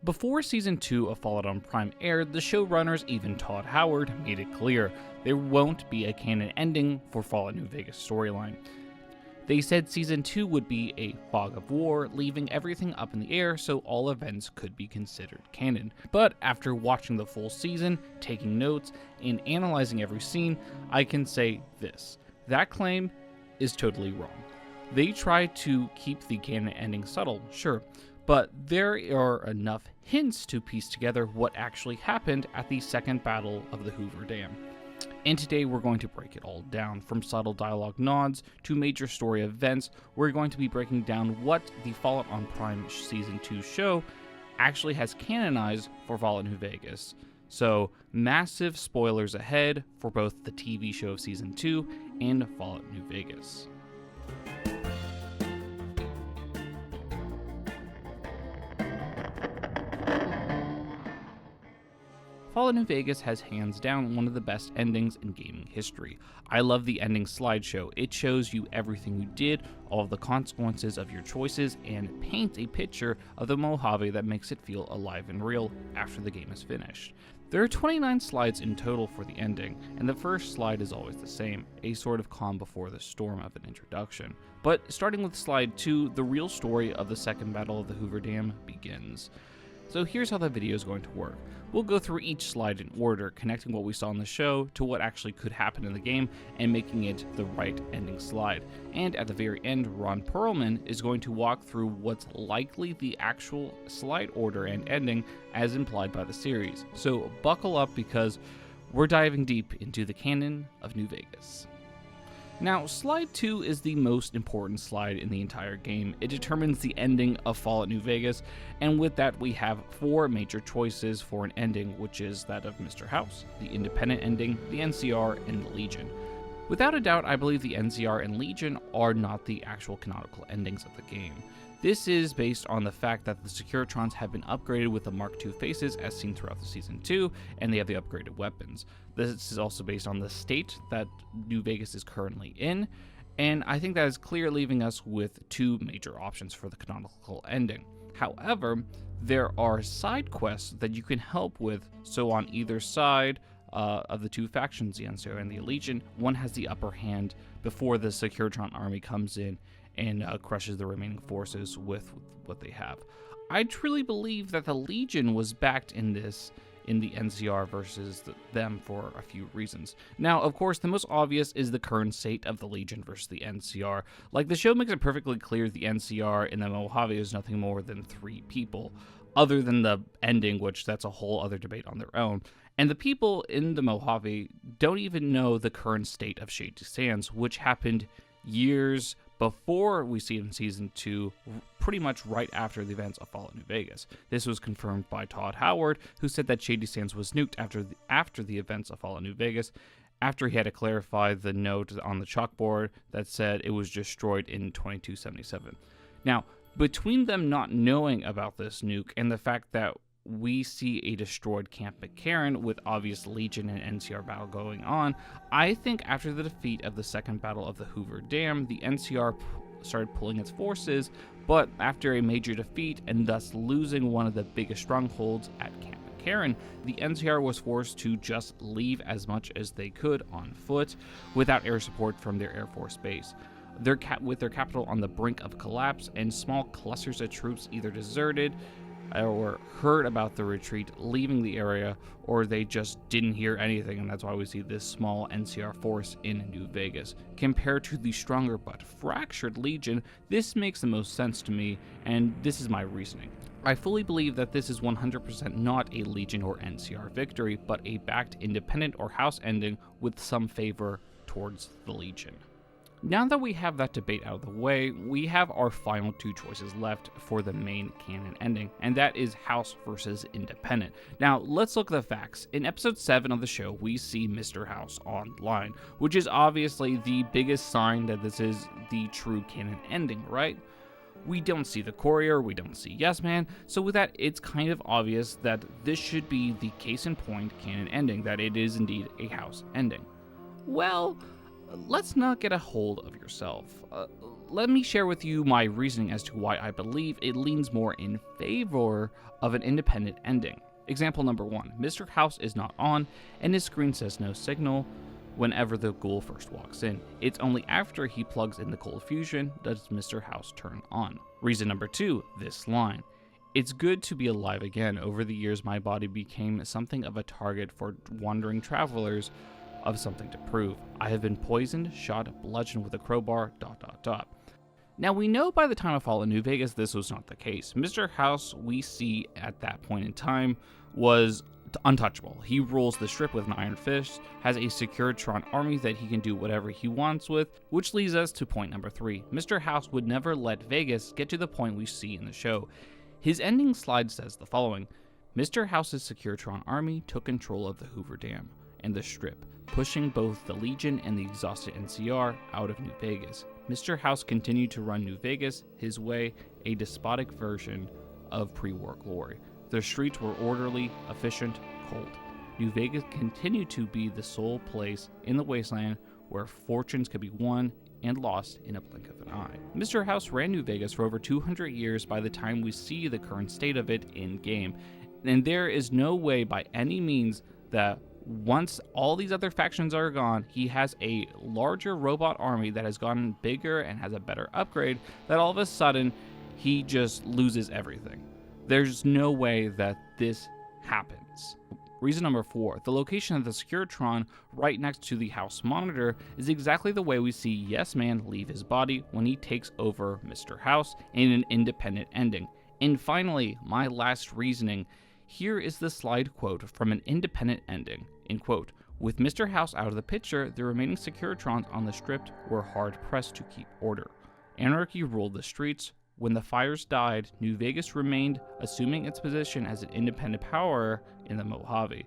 Before Season 2 of Fallout on Prime aired, the showrunners, even Todd Howard, made it clear there won't be a canon ending for Fallout New Vegas storyline. They said Season 2 would be a fog of war, leaving everything up in the air so all events could be considered canon. But after watching the full season, taking notes, and analyzing every scene, I can say this: that claim is totally wrong. They try to keep the canon ending subtle, sure, but there are enough hints to piece together what actually happened at the second battle of the Hoover Dam. And today we're going to break it all down, from subtle dialogue nods to major story events. We're going to be breaking down what the Fallout on Prime Season 2 show actually has canonized for Fallout New Vegas. So, massive spoilers ahead for both the TV show of Season 2 and Fallout New Vegas. Fallout New Vegas has hands down one of the best endings in gaming history. I love the ending slideshow. It shows you everything you did, all of the consequences of your choices, and paints a picture of the Mojave that makes it feel alive and real after the game is finished. There are 29 slides in total for the ending, and the first slide is always the same, a sort of calm before the storm of an introduction. But starting with slide 2, the real story of the second battle of the Hoover Dam begins. So here's how the video is going to work. We'll go through each slide in order, connecting what we saw in the show to what actually could happen in the game and making it the right ending slide. And at the very end, Ron Perlman is going to walk through what's likely the actual slide order and ending as implied by the series. So buckle up, because we're diving deep into the canon of New Vegas. Now, slide 2 is the most important slide in the entire game. It determines the ending of Fallout New Vegas, and with that we have 4 major choices for an ending, which is that of Mr. House, the independent ending, the NCR, and the Legion. Without a doubt, I believe the NCR and Legion are not the actual canonical endings of the game. This is based on the fact that the Securitrons have been upgraded with the Mark II faces as seen throughout the Season 2, and they have the upgraded weapons. This is also based on the state that New Vegas is currently in, and I think that is clear, leaving us with 2 major options for the canonical ending. However, there are side quests that you can help with, so on either side of the 2 factions, the NCR and the Legion, one has the upper hand before the Securitron army comes in and crushes the remaining forces with what they have. I truly believe that the Legion was backed in this in the NCR versus them for a few reasons. Now, of course, the most obvious is the current state of the Legion versus the NCR. Like, the show makes it perfectly clear the NCR in the Mojave is nothing more than 3 people, other than the ending, which that's a whole other debate on their own. And the people in the Mojave don't even know the current state of Shady Sands, which happened years before we see it in Season 2, pretty much right after the events of Fallout New Vegas. This was confirmed by Todd Howard, who said that Shady Sands was nuked after the events of Fallout New Vegas, after he had to clarify the note on the chalkboard that said it was destroyed in 2277. Now, between them not knowing about this nuke and the fact that we see a destroyed Camp McCarran with obvious Legion and NCR battle going on, I think after the defeat of the second battle of the Hoover Dam, the NCR started pulling its forces, but after a major defeat and thus losing one of the biggest strongholds at Camp McCarran, the NCR was forced to just leave as much as they could on foot without air support from their Air Force base. With their capital on the brink of collapse and small clusters of troops either deserted or heard about the retreat leaving the area, or they just didn't hear anything, and that's why we see this small NCR force in New Vegas. Compared to the stronger but fractured Legion, this makes the most sense to me, and this is my reasoning. I fully believe that this is 100% not a Legion or NCR victory, but a backed independent or house ending with some favor towards the Legion. Now that we have that debate out of the way, we have our final 2 choices left for the main canon ending, and that is House versus Independent. Now, let's look at the facts. In episode 7 of the show, we see Mr. House online, which is obviously the biggest sign that this is the true canon ending, right? We don't see the courier, we don't see Yes Man, so with that, it's kind of obvious that this should be the case in point canon ending, that it is indeed a House ending. Well, let's not get a hold of yourself. let me share with you my reasoning as to why I believe it leans more in favor of an independent ending. Example number 1, Mr. House is not on, and his screen says no signal whenever the ghoul first walks in. It's only after he plugs in the cold fusion does Mr. House turn on. Reason number 2, this line. It's good to be alive again. Over the years, my body became something of a target for wandering travelers of something to prove. I have been poisoned, shot, bludgeoned with a crowbar, ... Now, we know by the time of Fallout New Vegas, this was not the case. Mr. House, we see at that point in time, was untouchable. He rules the strip with an iron fist, has a secured Tron army that he can do whatever he wants with, which leads us to point number 3. Mr. House would never let Vegas get to the point we see in the show. His ending slide says the following: Mr. House's secure Tron army took control of the Hoover Dam and the strip, pushing both the Legion and the exhausted NCR out of New Vegas. Mr. House continued to run New Vegas his way, a despotic version of pre-war glory. The streets were orderly, efficient, cold. New Vegas continued to be the sole place in the wasteland where fortunes could be won and lost in a blink of an eye. Mr. House ran New Vegas for over 200 years by the time we see the current state of it in-game, and there is no way by any means that once all these other factions are gone, he has a larger robot army that has gotten bigger and has a better upgrade, that all of a sudden he just loses everything. There's no way that this happens. Reason number 4, the location of the Securitron right next to the house monitor is exactly the way we see Yes Man leave his body when he takes over Mr. House in an independent ending. And finally, my last reasoning, here is the slide quote from an independent ending, in quote, with Mr. House out of the picture, the remaining Securitrons on the strip were hard-pressed to keep order. Anarchy ruled the streets. When the fires died, New Vegas remained, assuming its position as an independent power in the Mojave.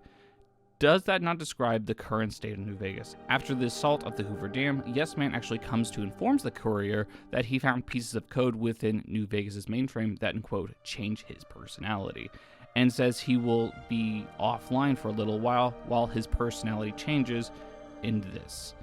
Does that not describe the current state of New Vegas? After the assault of the Hoover Dam, Yes Man actually comes to informs the courier that he found pieces of code within New Vegas' mainframe that, in quote, change his personality, and says he will be offline for a little while his personality changes into this.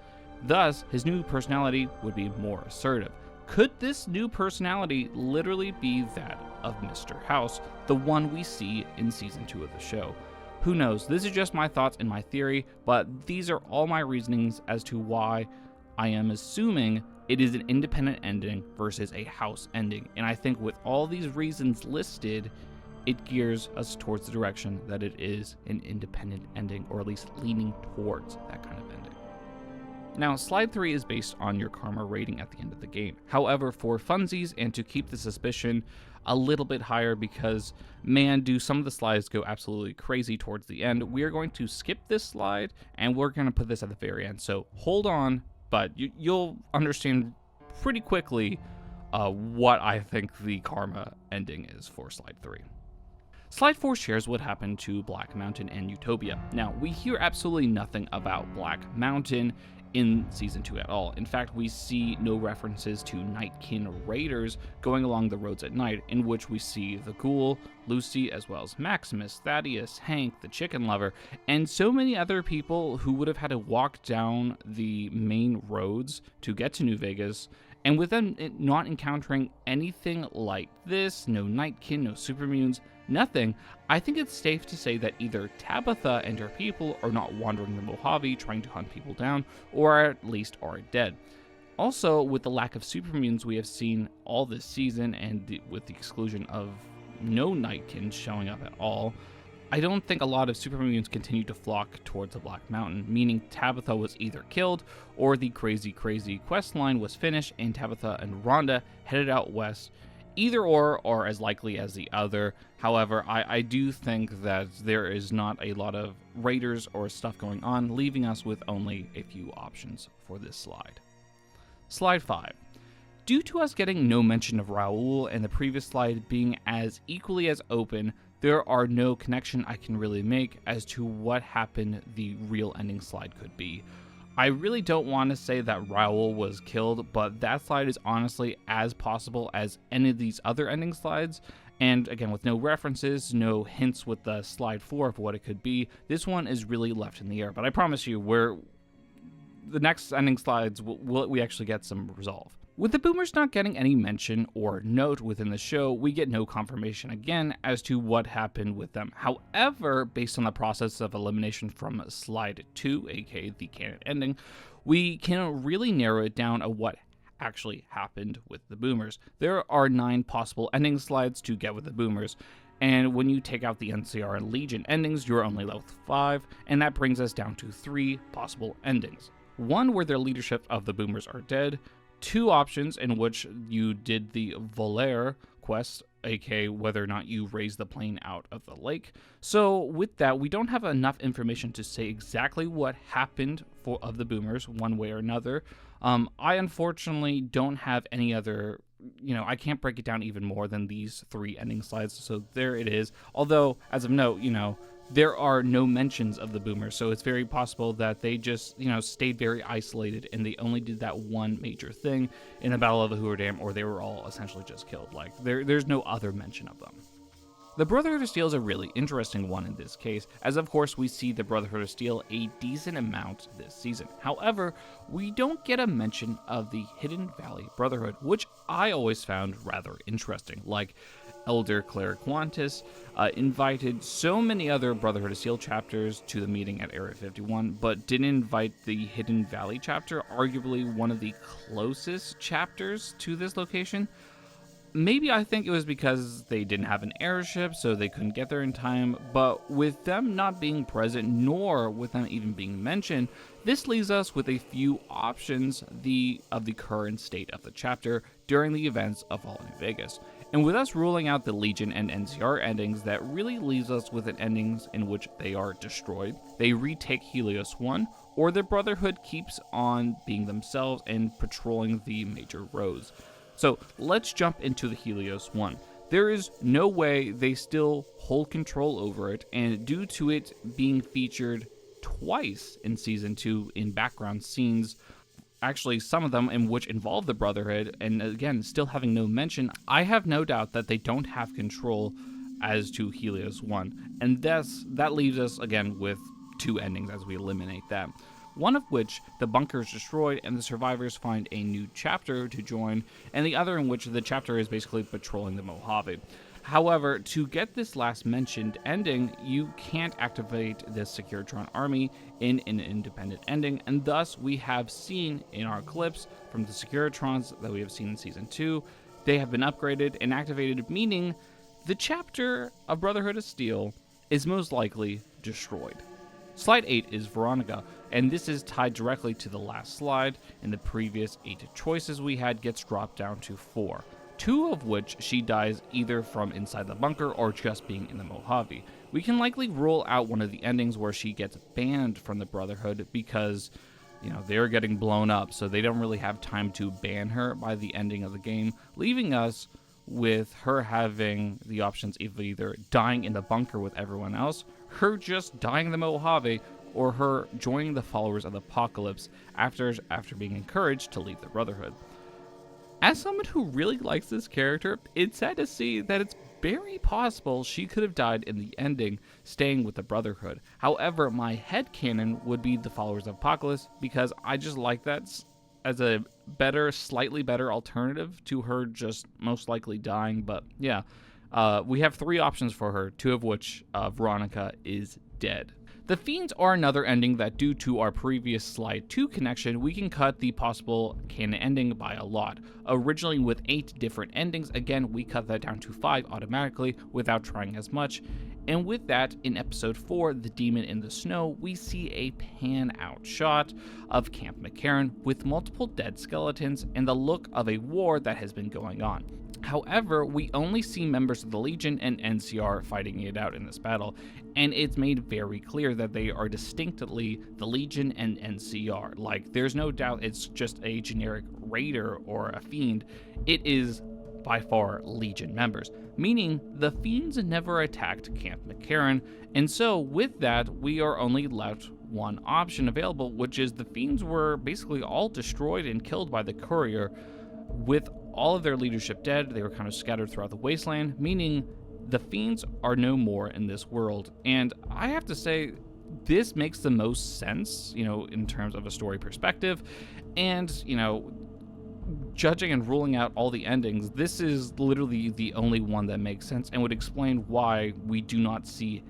Thus, his new personality would be more assertive. Could this new personality literally be that of Mr. House, the one we see in Season 2 of the show? Who knows? This is just my thoughts and my theory, but these are all my reasonings as to why I am assuming it is an independent ending versus a house ending. And I think with all these reasons listed, it gears us towards the direction that it is an independent ending, or at least leaning towards that kind of ending. Now, slide 3 is based on your karma rating at the end of the game. However, for funsies and to keep the suspicion a little bit higher, because man, do some of the slides go absolutely crazy towards the end, we are going to skip this slide and we're going to put this at the very end. So hold on, but you'll understand pretty quickly what I think the karma ending is for slide 3. Slide 4 shares what happened to Black Mountain and Utopia. Now, we hear absolutely nothing about Black Mountain in Season 2 at all. In fact, we see no references to Nightkin raiders going along the roads at night, in which we see the Ghoul, Lucy, as well as Maximus, Thaddeus, Hank, the Chicken Lover, and so many other people who would have had to walk down the main roads to get to New Vegas. And with them not encountering anything like this, no Nightkin, no Supermutants, nothing, I think it's safe to say that either Tabitha and her people are not wandering the Mojave trying to hunt people down, or at least are dead. Also, with the lack of Supermutants we have seen all this season, and with the exclusion of no Nightkin showing up at all, I don't think a lot of Supermutants continue to flock towards the Black Mountain, meaning Tabitha was either killed, or the crazy quest line was finished and Tabitha and Rhonda headed out west. Either or are as likely as the other. However, I do think that there is not a lot of raiders or stuff going on, leaving us with only a few options for this slide. Slide 5. Due to us getting no mention of Raoul and the previous slide being as equally as open, there are no connection I can really make as to what happened the real ending slide could be. I really don't want to say that Raoul was killed, but that slide is honestly as possible as any of these other ending slides. And again, with no references, no hints with the slide 4 of what it could be, this one is really left in the air. But I promise you, the next ending slides, we actually get some resolve. With the boomers not getting any mention or note within the show, we get no confirmation again as to what happened with them. However, based on the process of elimination from slide 2, aka the canon ending, we can really narrow it down of what actually happened with the boomers. There are 9 possible ending slides to get with the boomers, and when you take out the NCR and Legion endings, you're only left with 5, and that brings us down to 3 possible endings. One where their leadership of the boomers are dead, 2 options in which you did the voler quest, aka whether or not you raise the plane out of the lake. So with that, we don't have enough information to say exactly what happened of the boomers one way or another. I unfortunately don't have any other, I can't break it down even more than these 3 ending slides, so there it is. Although, as of note, there are no mentions of the boomers, so it's very possible that they just, stayed very isolated and they only did that one major thing in the Battle of the Hoover Dam, or they were all essentially just killed. Like, there's no other mention of them. The Brotherhood of Steel is a really interesting one in this case, as of course we see the Brotherhood of Steel a decent amount this season. However, we don't get a mention of the Hidden Valley Brotherhood, which I always found rather interesting. Like, Elder Claire Quantis invited so many other Brotherhood of Steel chapters to the meeting at Area 51, but didn't invite the Hidden Valley chapter, arguably one of the closest chapters to this location. Maybe I think it was because they didn't have an airship, so they couldn't get there in time, but with them not being present, nor with them even being mentioned, this leaves us with a few options of the current state of the chapter during the events of All New Vegas. And with us ruling out the Legion and NCR endings, that really leaves us with an endings in which they are destroyed, they retake Helios 1, or the Brotherhood keeps on being themselves and patrolling the major roads. So let's jump into the Helios 1. There is no way they still hold control over it, and due to it being featured twice in Season 2 in background scenes, actually some of them in which involve the Brotherhood, and again, still having no mention, I have no doubt that they don't have control as to Helios 1. And that leaves us, again, with 2 endings as we eliminate that. One of which the bunker is destroyed and the survivors find a new chapter to join, and the other in which the chapter is basically patrolling the Mojave. However, to get this last mentioned ending, you can't activate the Securitron army in an independent ending, and thus we have seen in our clips from the Securitrons that we have seen in Season 2, they have been upgraded and activated, meaning the chapter of Brotherhood of Steel is most likely destroyed. Slide 8 is Veronica, and this is tied directly to the last slide, and the previous 8 choices we had gets dropped down to 4, 2 of which she dies either from inside the bunker or just being in the Mojave. We can likely rule out one of the endings where she gets banned from the Brotherhood because, they're getting blown up, so they don't really have time to ban her by the ending of the game, leaving us with her having the options of either dying in the bunker with everyone else, her just dying in the Mojave, or her joining the followers of the Apocalypse after being encouraged to leave the Brotherhood. As someone who really likes this character, it's sad to see that it's very possible she could have died in the ending, staying with the Brotherhood. However, my headcanon would be the followers of Apocalypse, because I just like that as a slightly better alternative to her just most likely dying. But yeah, we have 3 options for her, 2 of which Veronica is dead. The Fiends are another ending that, due to our previous slide 2 connection, we can cut the possible canon ending by a lot. Originally with 8 different endings, again, we cut that down to 5 automatically without trying as much. And with that, in episode 4, The Demon in the Snow, we see a pan-out shot of Camp McCarran with multiple dead skeletons and the look of a war that has been going on. However, we only see members of the Legion and NCR fighting it out in this battle, and it's made very clear that they are distinctly the Legion and NCR. Like, there's no doubt it's just a generic raider or a fiend. It is by far Legion members, meaning the Fiends never attacked Camp McCarran, and so with that, we are only left one option available, which is the Fiends were basically all destroyed and killed by the Courier. With all of their leadership dead, they were kind of scattered throughout the wasteland, meaning the Fiends are no more in this world. And I have to say, this makes the most sense, in terms of a story perspective. And, judging and ruling out all the endings, this is literally the only one that makes sense and would explain why we do not see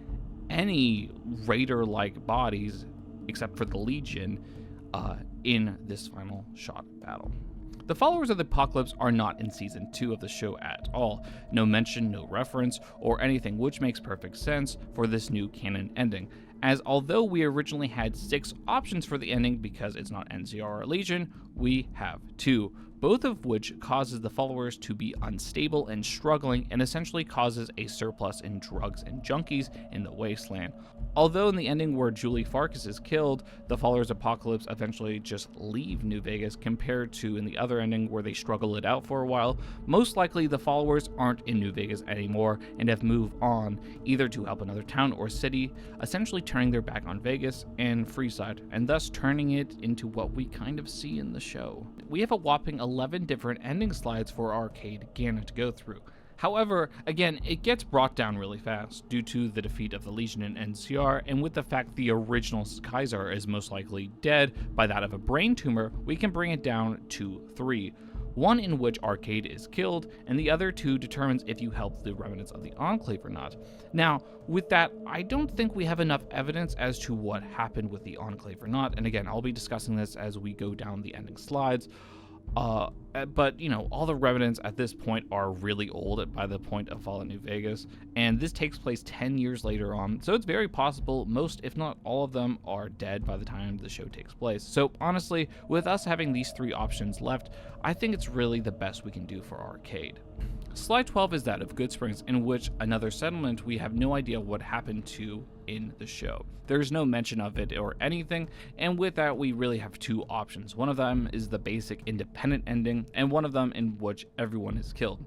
any Raider-like bodies, except for the Legion, in this final shot battle. The followers of the Apocalypse are not in Season 2 of the show at all. No mention, no reference, or anything, which makes perfect sense for this new canon ending, as although we originally had 6 options for the ending because it's not NCR or Legion, we have 2, both of which causes the followers to be unstable and struggling, and essentially causes a surplus in drugs and junkies in the wasteland. Although in the ending where Julie Farkas is killed, the followers of Apocalypse eventually just leave New Vegas, compared to in the other ending where they struggle it out for a while, most likely the followers aren't in New Vegas anymore and have moved on, either to help another town or city, essentially turning their back on Vegas and Freeside, and thus turning it into what we kind of see in the show. We have a whopping 11 different ending slides for Arcade Ganon to go through. However, again, it gets brought down really fast due to the defeat of the Legion in NCR, and with the fact the original Kaiser is most likely dead by that of a brain tumor, we can bring it down to 3. One in which Arcade is killed, and the other 2 determines if you help the remnants of the Enclave or not. Now, with that, I don't think we have enough evidence as to what happened with the Enclave or not, and again, I'll be discussing this as we go down the ending slides. But, you know, all the remnants at this point are really old by the point of Fallout New Vegas, and this takes place 10 years later on, so it's very possible most, if not all of them, are dead by the time the show takes place. So honestly, with us having these 3 options left, I think it's really the best we can do for Arcade. Slide 12 is that of Goodsprings, in which another settlement we have no idea what happened to in the show. There's no mention of it or anything, and with that we really have 2 options. One of them is the basic independent ending, and one of them in which everyone is killed.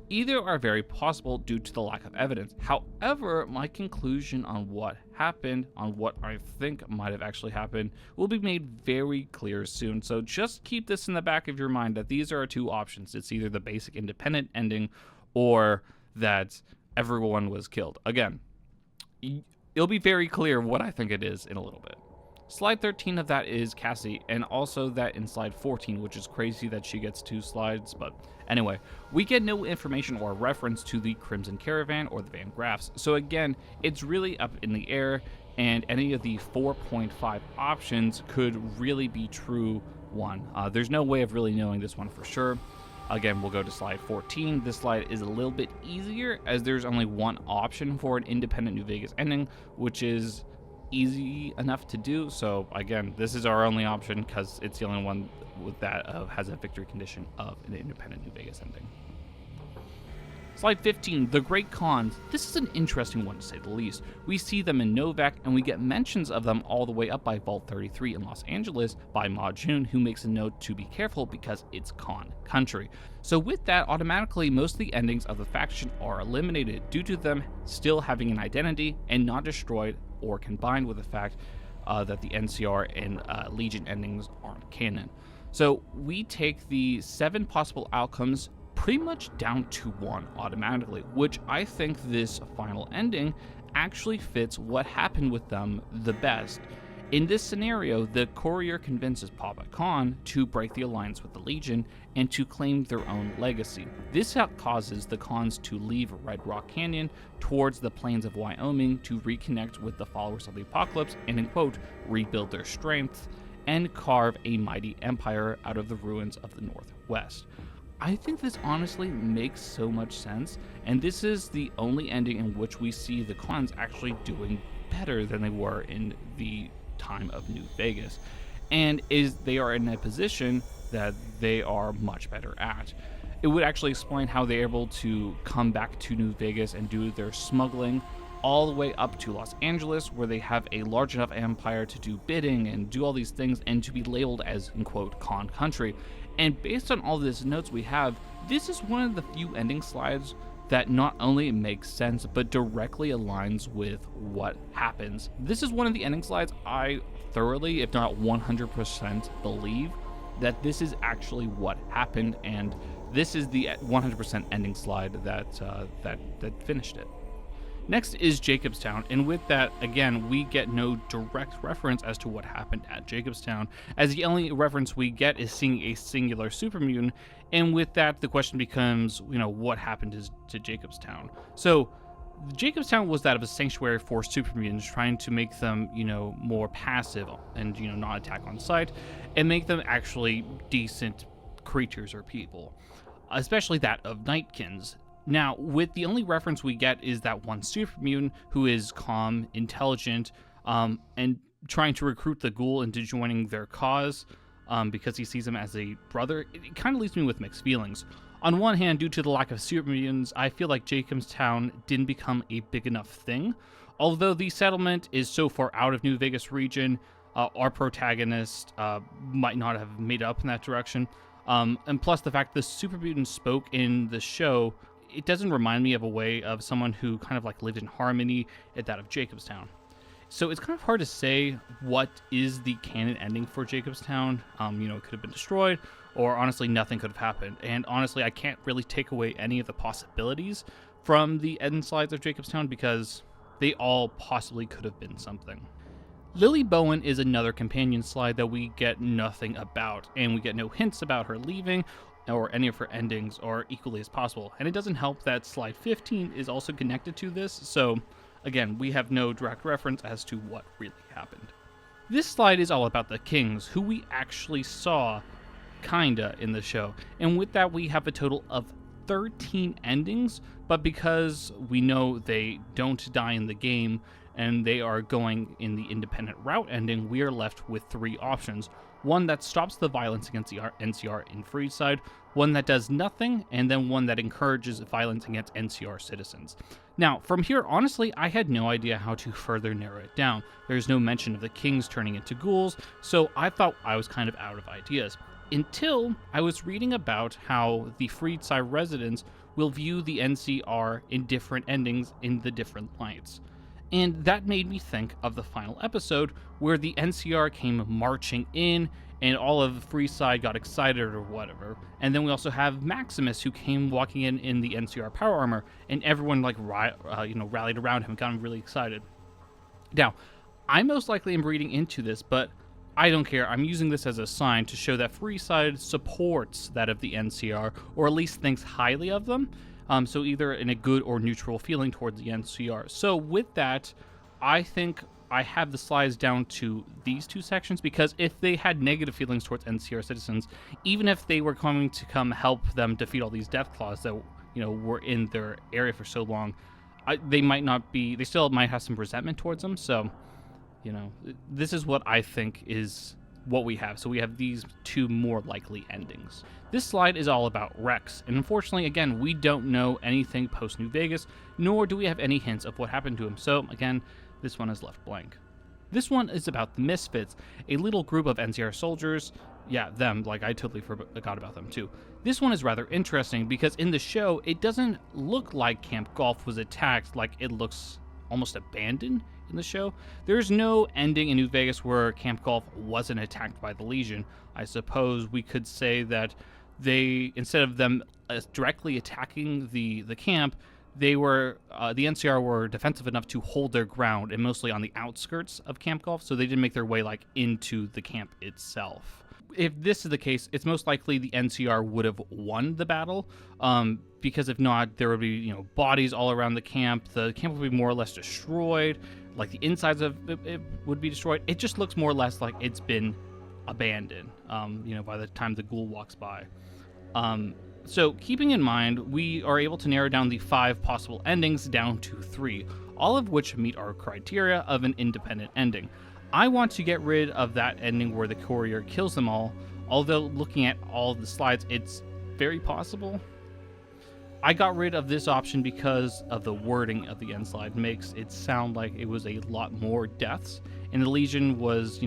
Either are very possible due to the lack of evidence. However, my conclusion on what happened, on what I think might have actually happened, will be made very clear soon. So just keep this in the back of your mind that these are our 2 options. It's either the basic independent ending or that everyone was killed. Again, it'll be very clear what I think it is in a little bit. Slide 13 of that is Cassie, and also that in slide 14, which is crazy that she gets 2 slides, but anyway, we get no information or reference to the Crimson Caravan or the Van Graffs, so again, it's really up in the air, and any of the 4.5 options could really be true one. There's no way of really knowing this one for sure. Again, we'll go to slide 14. This slide is a little bit easier as there's only one option for an independent New Vegas ending, which is easy enough to do. So again, this is our only option because it's the only one with that has a victory condition of an independent New Vegas ending. Slide 15, the Great Khans. This is an interesting one to say the least. We see them in Novak, and we get mentions of them all the way up by Vault 33 in Los Angeles by Ma June, who makes a note to be careful because it's Khan country. So with that, automatically most of the endings of the faction are eliminated due to them still having an identity and not destroyed or combined with the fact that the NCR and Legion endings aren't canon. So we take the 7 possible outcomes pretty much down to 1 automatically, which I think this final ending actually fits what happened with them the best. In this scenario, the courier convinces Papa Khan to break the alliance with the Legion and to claim their own legacy. This causes the Khans to leave Red Rock Canyon towards the plains of Wyoming to reconnect with the followers of the Apocalypse and, in quote, rebuild their strength and carve a mighty empire out of the ruins of the Northwest. I think this honestly makes so much sense, and this is the only ending in which we see the Khans actually doing better than they were in the time of New Vegas, and they are in a position that they are much better at. It would actually explain how they're able to come back to New Vegas and do their smuggling all the way up to Los Angeles, where they have a large enough empire to do bidding and do all these things and to be labeled as, in quote, Khan country. And based on all these notes we have, this is one of the few ending slides that not only makes sense, but directly aligns with what happens. This is one of the ending slides I thoroughly, if not 100%, believe that this is actually what happened, and this is the 100% ending slide that finished it. Next is Jacobstown, and with that, again, we get no direct reference as to what happened at Jacobstown, as the only reference we get is seeing a singular super mutant, and with that, the question becomes, what happened to Jacobstown? So, Jacobstown was that of a sanctuary for super mutants, trying to make them, more passive and, not attack on sight, and make them actually decent creatures or people, especially that of Nightkins. Now, with the only reference we get is that one super mutant who is calm, intelligent, and trying to recruit the ghoul into joining their cause because he sees him as a brother. It kind of leaves me with mixed feelings. On one hand, due to the lack of super mutants, I feel like Jacobstown didn't become a big enough thing. Although the settlement is so far out of New Vegas region, our protagonist might not have made up in that direction. And plus the fact the super mutants spoke in the show, it doesn't remind me of a way of someone who kind of like lived in harmony at that of Jacobstown. So it's kind of hard to say what is the canon ending for Jacobstown. It could have been destroyed, or honestly nothing could have happened. And honestly, I can't really take away any of the possibilities from the end slides of Jacobstown because they all possibly could have been something. Lily Bowen is another companion slide that we get nothing about, and we get no hints about her leaving or any of her endings, or equally as possible. And it doesn't help that slide 15 is also connected to this, so again, we have no direct reference as to what really happened. This slide is all about the Kings, who we actually saw kinda in the show, and with that we have a total of 13 endings, but because we know they don't die in the game and they are going in the independent route ending, we are left with 3 options. One that stops the violence against the NCR in Freeside, one that does nothing, and then one that encourages violence against NCR citizens. Now, from here, honestly, I had no idea how to further narrow it down. There's no mention of the Kings turning into ghouls, so I thought I was kind of out of ideas. Until I was reading about how the Freeside residents will view the NCR in different endings in the different lights. And that made me think of the final episode where the NCR came marching in and all of Freeside got excited or whatever. And then we also have Maximus, who came walking in the NCR power armor, and everyone rallied around him and got him really excited. Now, I most likely am reading into this, but I don't care. I'm using this as a sign to show that Freeside supports that of the NCR, or at least thinks highly of them. So either in a good or neutral feeling towards the NCR. So with that, I think I have the slides down to these 2 sections, because if they had negative feelings towards NCR citizens, even if they were coming to come help them defeat all these Deathclaws that were in their area for so long, they still might have some resentment towards them. So this is what I think is what we have. So we have these 2 more likely endings. This slide is all about Rex, and unfortunately, again, we don't know anything post New Vegas, nor do we have any hints of what happened to him. So again, this one is left blank. This one is about the Misfits, a little group of NCR soldiers. Yeah, them, like I totally forgot about them too. This one is rather interesting because in the show, it doesn't look like Camp Golf was attacked, like it looks almost abandoned in the show. There's no ending in New Vegas where Camp Golf wasn't attacked by the Legion. I suppose we could say that they, instead of them directly attacking the camp, they were the NCR were defensive enough to hold their ground, and mostly on the outskirts of Camp Golf, so they didn't make their way into the camp itself. If this is the case, it's most likely the NCR would have won the battle, because if not, there would be bodies all around the camp. The camp would be more or less destroyed, like the insides of it would be destroyed. It just looks more or less like it's been abandoned, by the time the ghoul walks by. So keeping in mind, we are able to narrow down the 5 possible endings down to 3, all of which meet our criteria of an independent ending. I want to get rid of that ending where the courier kills them all, although looking at all of the slides, it's very possible. I got rid of this option because of the wording of the end slide. Makes it sound like it was a lot more deaths, and the Legion was,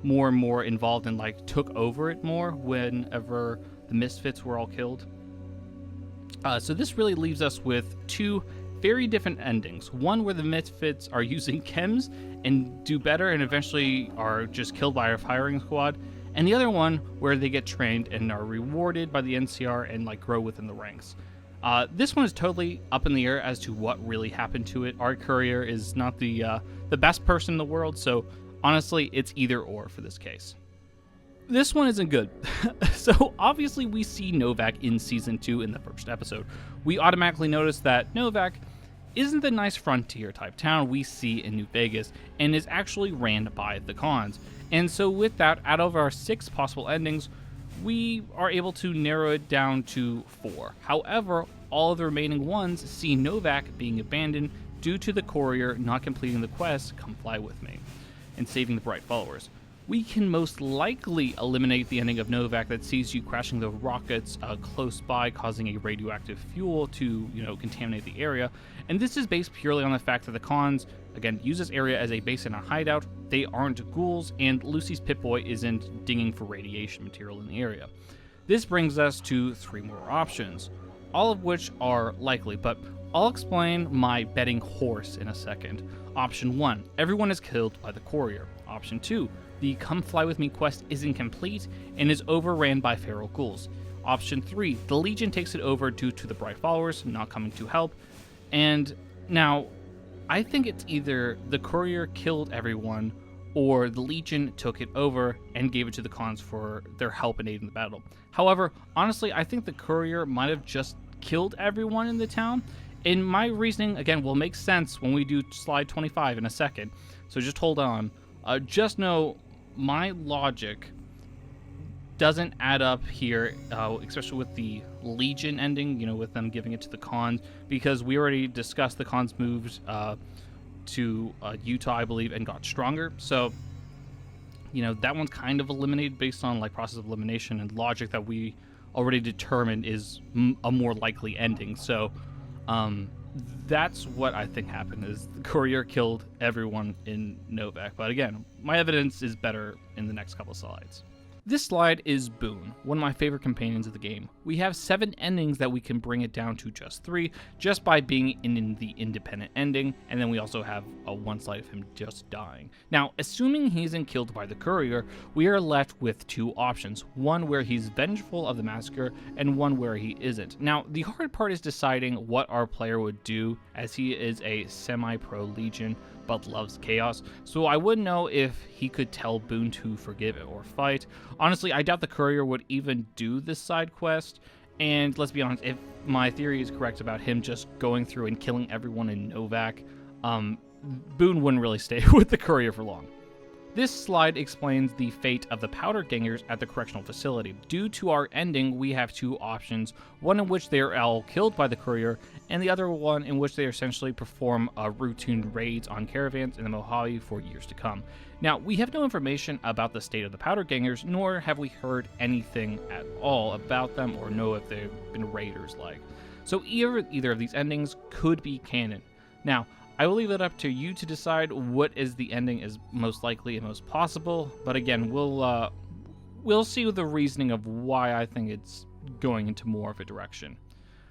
more and more involved and took over it more whenever the Misfits were all killed. So this really leaves us with 2 very different endings. One where the Misfits are using chems and do better and eventually are just killed by our firing squad, and the other one where they get trained and are rewarded by the NCR and grow within the ranks. This one is totally up in the air as to what really happened to it. Our courier is not the best person in the world, so honestly, it's either or for this case. This one isn't good. So obviously we see Novak in Season 2 in the first episode. We automatically notice that Novak isn't the nice frontier type town we see in New Vegas and is actually ran by the Cons. And so with that, out of our 6 possible endings, we are able to narrow it down to 4. However, all of the remaining ones see Novak being abandoned due to the courier not completing the quest, Come Fly With Me, and saving the Bright Followers. We can most likely eliminate the ending of Novak that sees you crashing the rockets close by, causing a radioactive fuel to, contaminate the area. And this is based purely on the fact that the Cons, again, use this area as a base and a hideout. They aren't ghouls, and Lucy's Pip-Boy isn't dinging for radiation material in the area. This brings us to 3 more options, all of which are likely, but I'll explain my betting horse in a second. Option 1, everyone is killed by the courier. Option 2, the Come Fly With Me quest isn't complete and is overran by feral ghouls. Option 3, the Legion takes it over due to the Bright Followers not coming to help. And now, I think it's either the courier killed everyone or the Legion took it over and gave it to the Cons for their help in aiding the battle. However, honestly, I think the courier might have just killed everyone in the town. And my reasoning, again, will make sense when we do slide 25 in a second. So just hold on. Just know my logic doesn't add up here, especially with the Legion ending, with them giving it to the Cons, because we already discussed the Cons moved to Utah, I believe, and got stronger. So, that one's kind of eliminated based on process of elimination and logic that we already determined is a more likely ending. So, that's what I think happened, is the courier killed everyone in Novak. But again, my evidence is better in the next couple slides. This slide is Boone, one of my favorite companions of the game. We have 7 endings that we can bring it down to just 3, just by being in the independent ending, and then we also have one slide of him just dying. Now, assuming he isn't killed by the courier, we are left with 2 options, one where he's vengeful of the massacre, and one where he isn't. Now, the hard part is deciding what our player would do, as he is a semi-pro Legion, but loves chaos, so I wouldn't know if he could tell Boone to forgive or fight. Honestly, I doubt the courier would even do this side quest, and let's be honest, if my theory is correct about him just going through and killing everyone in Novak, Boone wouldn't really stay with the courier for long. This slide explains the fate of the powder gangers at the correctional facility. Due to our ending, we have 2 options, one in which they are all killed by the courier, and the other one in which they essentially perform routine raids on caravans in the Mojave for years to come. Now, we have no information about the state of the powder gangers, nor have we heard anything at all about them or know if they've been raiders like. So either of these endings could be canon. Now, I will leave it up to you to decide what is the ending is most likely and most possible, but again, we'll see the reasoning of why I think it's going into more of a direction.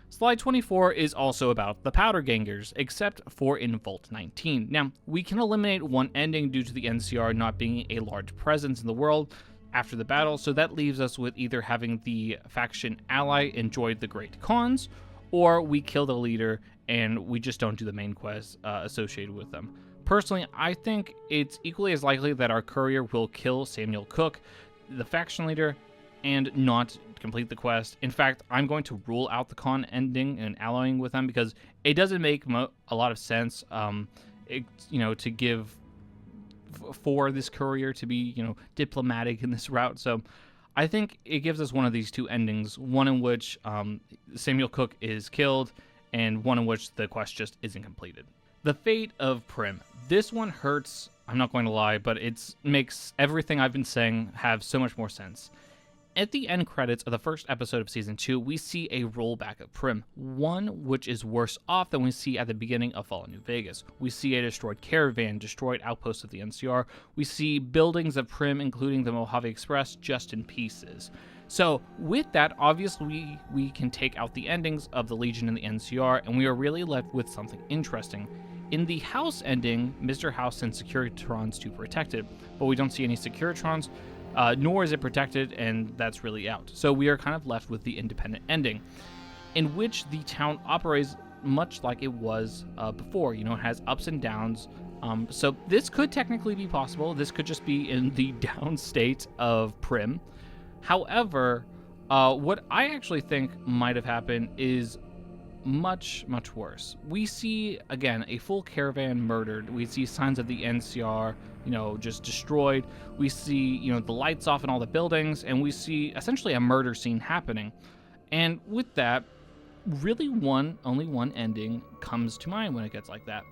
Slide 24 is also about the powder gangers, except for in Vault 19. Now, we can eliminate one ending due to the NCR not being a large presence in the world after the battle, so that leaves us with either having the faction ally enjoy the Great Cons, or we kill the leader and we just don't do the main quest associated with them. Personally, I think it's equally as likely that our courier will kill Samuel Cook, the faction leader, and not complete the quest. In fact, I'm going to rule out the Con ending and allying with them because it doesn't make a lot of sense, to give for this courier to be, diplomatic in this route. So I think it gives us one of these 2 endings, one in which Samuel Cook is killed, and one in which the quest just isn't completed. The fate of Prim. This one hurts, I'm not going to lie, but it makes everything I've been saying have so much more sense. At the end credits of the first episode of Season 2, we see a rollback of Prim, one which is worse off than we see at the beginning of Fallout New Vegas. We see a destroyed caravan, destroyed outposts of the NCR. We see buildings of Prim, including the Mojave Express, just in pieces. So with that, obviously we can take out the endings of the Legion and the NCR, and we are really left with something interesting. In the House ending, Mr. House sends Securitrons to protect it, but we don't see any Securitrons, nor is it protected, and that's really out. So we are kind of left with the independent ending. in which the town operates much like it was before. It has ups and downs. So this could technically be possible. This could just be in the down state of Prim. However, what I actually think might have happened is much, much worse. We see, again, a full caravan murdered. We see signs of the NCR, just destroyed. We see, the lights off in all the buildings, and we see essentially a murder scene happening. And with that, really only one ending comes to mind when it gets like that.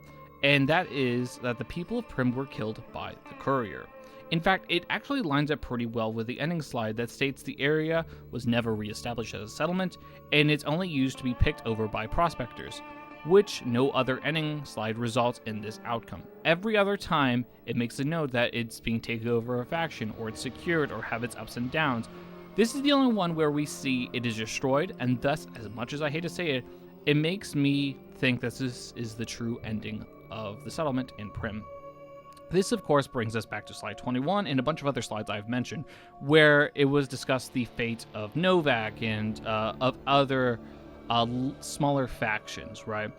And that is that the people of Prim were killed by the courier. In fact, it actually lines up pretty well with the ending slide that states the area was never reestablished as a settlement, and it's only used to be picked over by prospectors, which no other ending slide results in this outcome. Every other time, it makes a note that it's being taken over a faction, or it's secured, or have its ups and downs. This is the only one where we see it is destroyed, and thus, as much as I hate to say it, it makes me think that this is the true ending of the settlement in Prim. This, of course, brings us back to slide 21 and a bunch of other slides I've mentioned, where it was discussed the fate of Novak and of other smaller factions, right?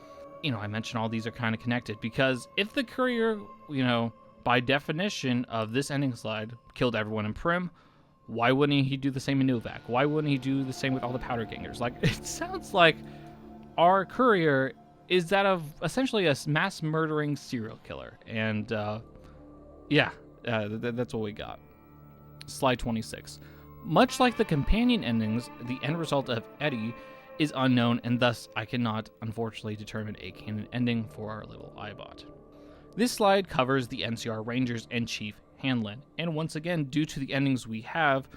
I mentioned all these are kind of connected, because if the courier, by definition of this ending slide, killed everyone in Prim, why wouldn't he do the same in Novak? Why wouldn't he do the same with all the powder gangers? It sounds like our courier is that of essentially a mass murdering serial killer. And that's what we got. Slide 26. Much like the companion endings, the end result of Eddie is unknown, and thus I cannot, unfortunately, determine a canon ending for our little iBot. This slide covers the NCR Rangers and Chief Hanlon, and once again, due to the endings we have,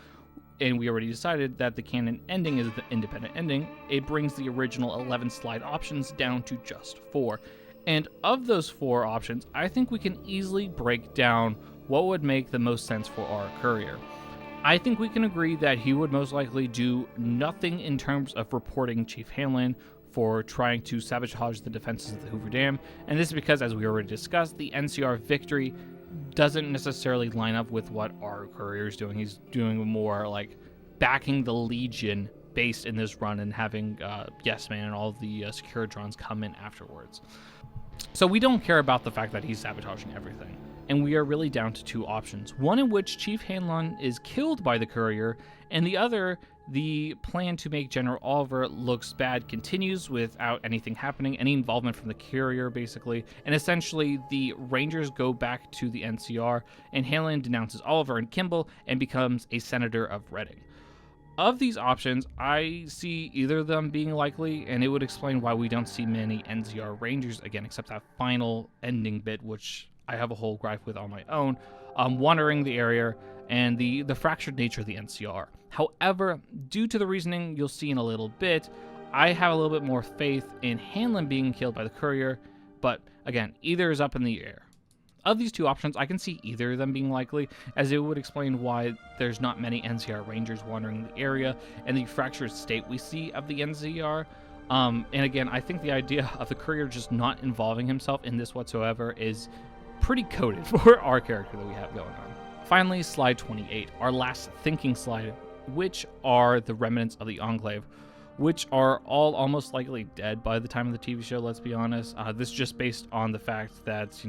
and we already decided that the canon ending is the independent ending, it brings the original 11 slide options down to just 4. And of those 4 options, I think we can easily break down what would make the most sense for our courier. I think we can agree that he would most likely do nothing in terms of reporting Chief Hanlon for trying to sabotage the defenses of the Hoover Dam, and this is because, as we already discussed, the NCR victory doesn't necessarily line up with what our courier is doing. He's doing more like backing the Legion based in this run and having Yes Man and all the Securitrons come in afterwards. So we don't care about the fact that he's sabotaging everything. And we are really down to 2 options. One in which Chief Hanlon is killed by the courier, and the other, the plan to make General Oliver looks bad continues without anything happening, any involvement from the courier, basically. And essentially, the Rangers go back to the NCR, and Hanlon denounces Oliver and Kimball and becomes a senator of Reading. Of these options, I see either of them being likely, and it would explain why we don't see many NCR Rangers again, except that final ending bit, which I have a whole gripe with on my own, wandering the area and the fractured nature of the NCR. However, due to the reasoning you'll see in a little bit, I have a little bit more faith in Hanlon being killed by the courier, but again, either is up in the air. Of these 2 options, I can see either of them being likely, as it would explain why there's not many NCR Rangers wandering the area and the fractured state we see of the NCR. And again, I think the idea of the courier just not involving himself in this whatsoever is pretty coded for our character that we have going on. Finally, slide 28, our last thinking slide, which are the remnants of the Enclave, which are all almost likely dead by the time of the TV show, let's be honest. This is just based on the fact that,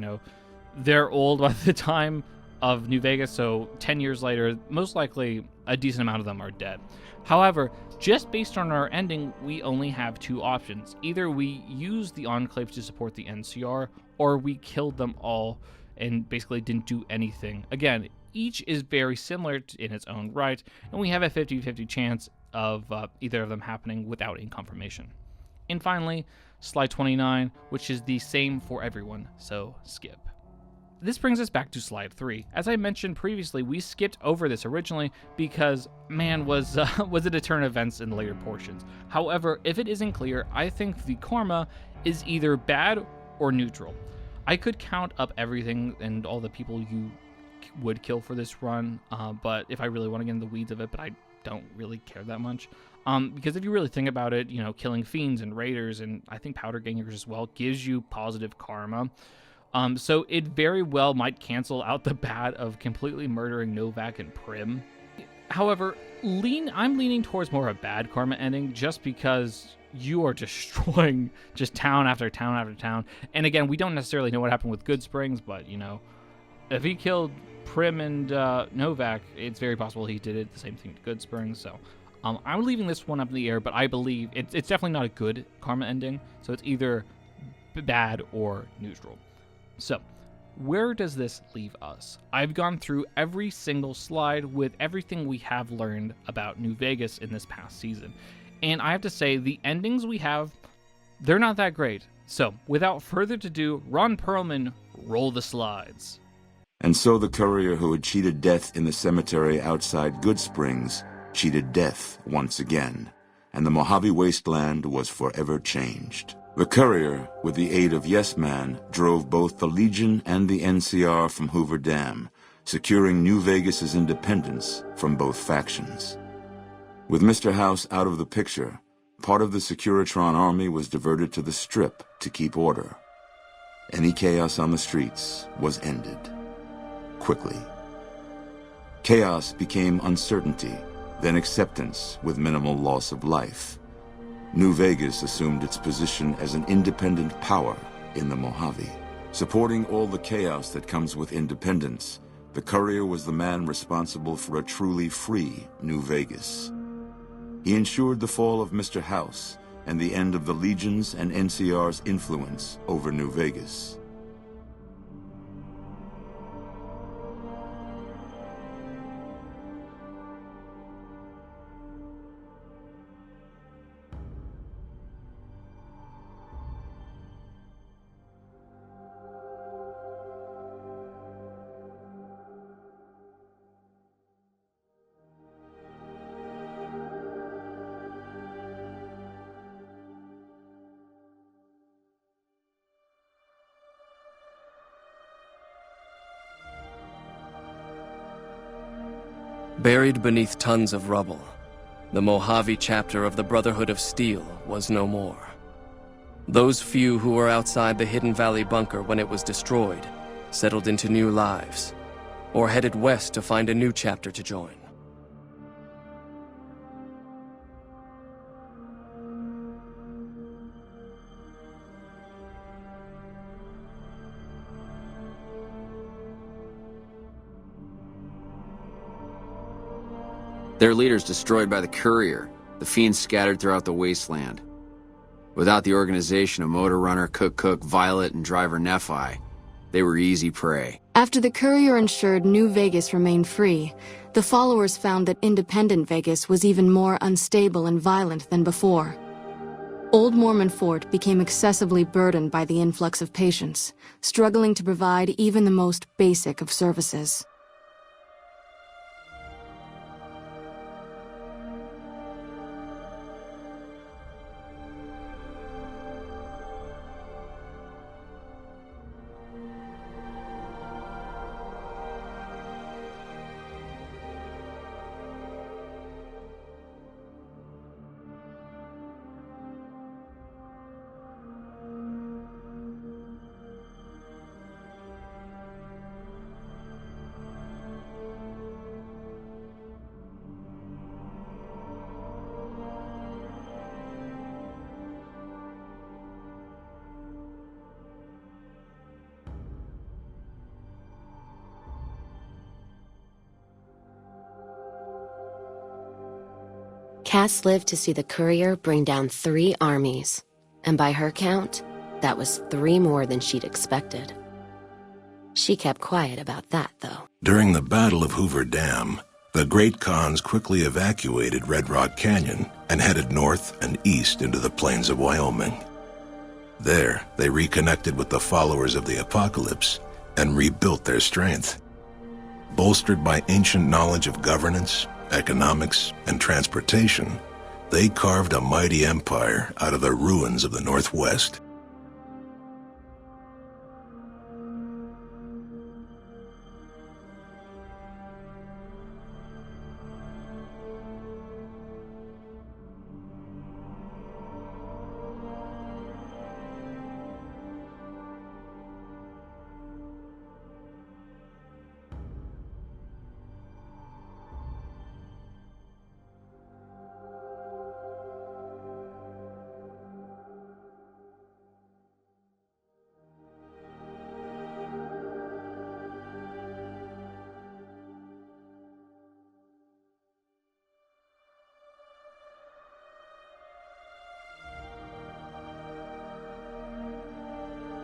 they're old by the time of New Vegas, so 10 years later, most likely a decent amount of them are dead. However, just based on our ending, we only have 2 options. Either we use the Enclave to support the NCR, or we killed them all and basically didn't do anything. Again, each is very similar in its own right, and we have a 50-50 chance of either of them happening without any confirmation. And finally, slide 29, which is the same for everyone, so skip. This brings us back to slide 3. As I mentioned previously, we skipped over this originally because, man, was it a turn of events in the later portions. However, if it isn't clear, I think the karma is either bad or neutral. I could count up everything and all the people you would kill for this run, but if I really want to get in the weeds of it, but I don't really care that much. Because if you really think about it, killing fiends and raiders, and I think powder gangers as well, gives you positive karma. So it very well might cancel out the bad of completely murdering Novak and Prim. However, I'm leaning towards more of a bad karma ending just because, you are destroying just town after town after town. And again, we don't necessarily know what happened with Goodsprings, but, you know, if he killed Prim and Novak, it's very possible he did it the same thing to Goodsprings. So I'm leaving this one up in the air, but I believe it's definitely not a good karma ending. So it's either bad or neutral. So where does this leave us? I've gone through every single slide with everything we have learned about New Vegas in this past season. And I have to say, the endings we have, they're not that great. So without further ado, Ron Perlman, roll the slides. And so the courier who had cheated death in the cemetery outside Goodsprings cheated death once again, and the Mojave wasteland was forever changed. The courier, with the aid of Yes Man, drove both the Legion and the NCR from Hoover Dam, securing New Vegas's independence from both factions. With Mr. House out of the picture, part of the Securitron army was diverted to the Strip to keep order. Any chaos on the streets was ended. Quickly. Chaos became uncertainty, then acceptance with minimal loss of life. New Vegas assumed its position as an independent power in the Mojave. Supporting all the chaos that comes with independence, the courier was the man responsible for a truly free New Vegas. He ensured the fall of Mr. House and the end of the Legion's and NCR's influence over New Vegas. Buried beneath tons of rubble, the Mojave chapter of the Brotherhood of Steel was no more. Those few who were outside the Hidden Valley bunker when it was destroyed settled into new lives, or headed west to find a new chapter to join. Their leaders destroyed by the courier, the fiends scattered throughout the wasteland. Without the organization of Motor Runner, Cook, Violet, and Driver Nephi, they were easy prey. After the courier ensured New Vegas remained free, the followers found that independent Vegas was even more unstable and violent than before. Old Mormon Fort became excessively burdened by the influx of patients, struggling to provide even the most basic of services. Cass lived to see the courier bring down 3 armies, and by her count, that was 3 more than she'd expected. She kept quiet about that, though. During the Battle of Hoover Dam, the Great Khans quickly evacuated Red Rock Canyon and headed north and east into the plains of Wyoming. There, they reconnected with the followers of the Apocalypse and rebuilt their strength. Bolstered by ancient knowledge of governance, economics, and transportation, they carved a mighty empire out of the ruins of the Northwest.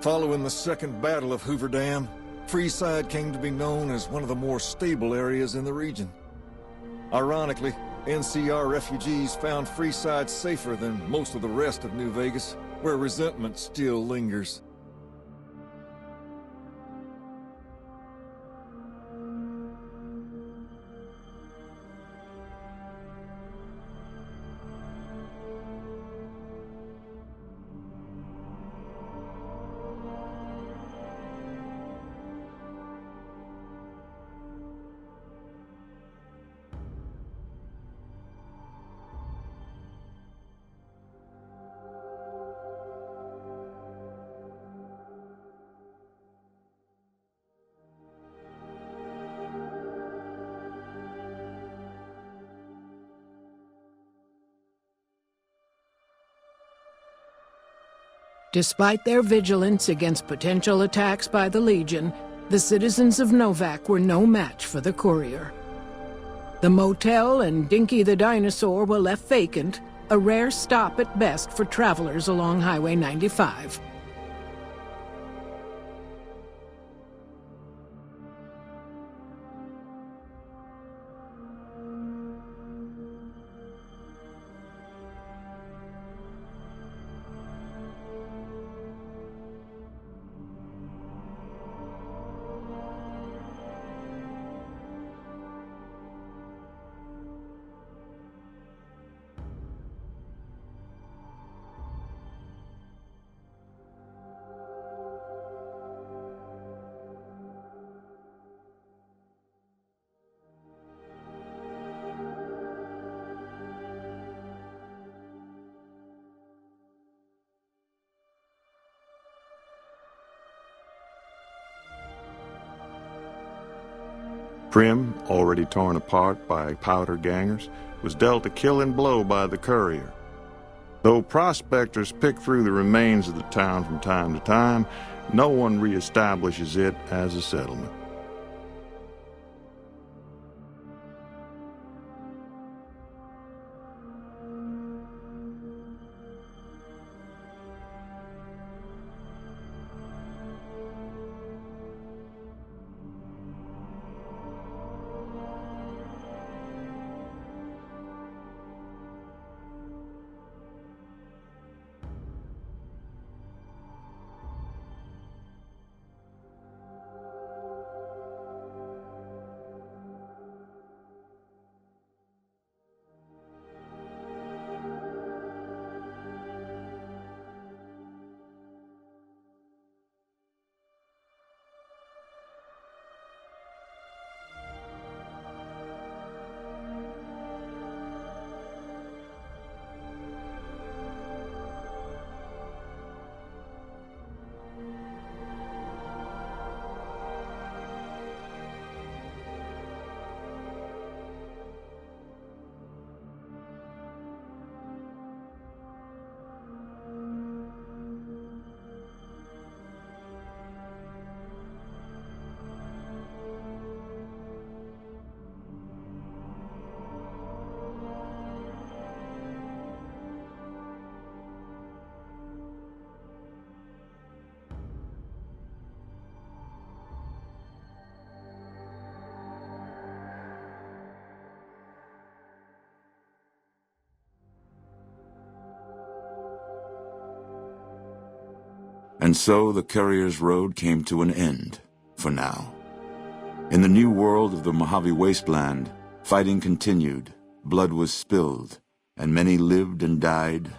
Following the Second Battle of Hoover Dam, Freeside came to be known as one of the more stable areas in the region. Ironically, NCR refugees found Freeside safer than most of the rest of New Vegas, where resentment still lingers. Despite their vigilance against potential attacks by the Legion, the citizens of Novak were no match for the courier. The motel and Dinky the dinosaur were left vacant, a rare stop at best for travelers along Highway 95. Prim, already torn apart by powder gangers, was dealt a killing blow by the courier. Though prospectors pick through the remains of the town from time to time, no one reestablishes it as a settlement. And so the courier's road came to an end, for now. In the new world of the Mojave Wasteland, fighting continued, blood was spilled, and many lived and died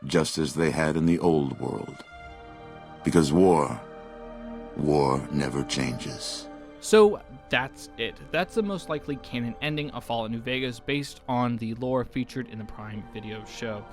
just as they had in the old world. Because war never changes. So that's it. That's the most likely canon ending of Fallout New Vegas based on the lore featured in the Prime Video show.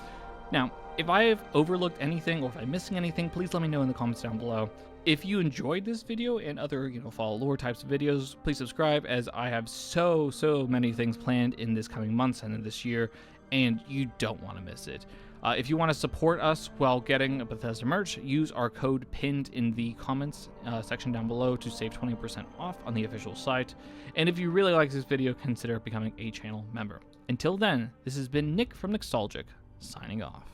Now, if I have overlooked anything or if I'm missing anything, please let me know in the comments down below. If you enjoyed this video and other, Fallout lore types of videos, please subscribe, as I have so many things planned in this coming months and in this year, and you don't want to miss it. If you want to support us while getting Bethesda merch, use our code pinned in the comments section down below to save 20% off on the official site. And if you really like this video, consider becoming a channel member. Until then, this has been Nick from Nostalgic, signing off.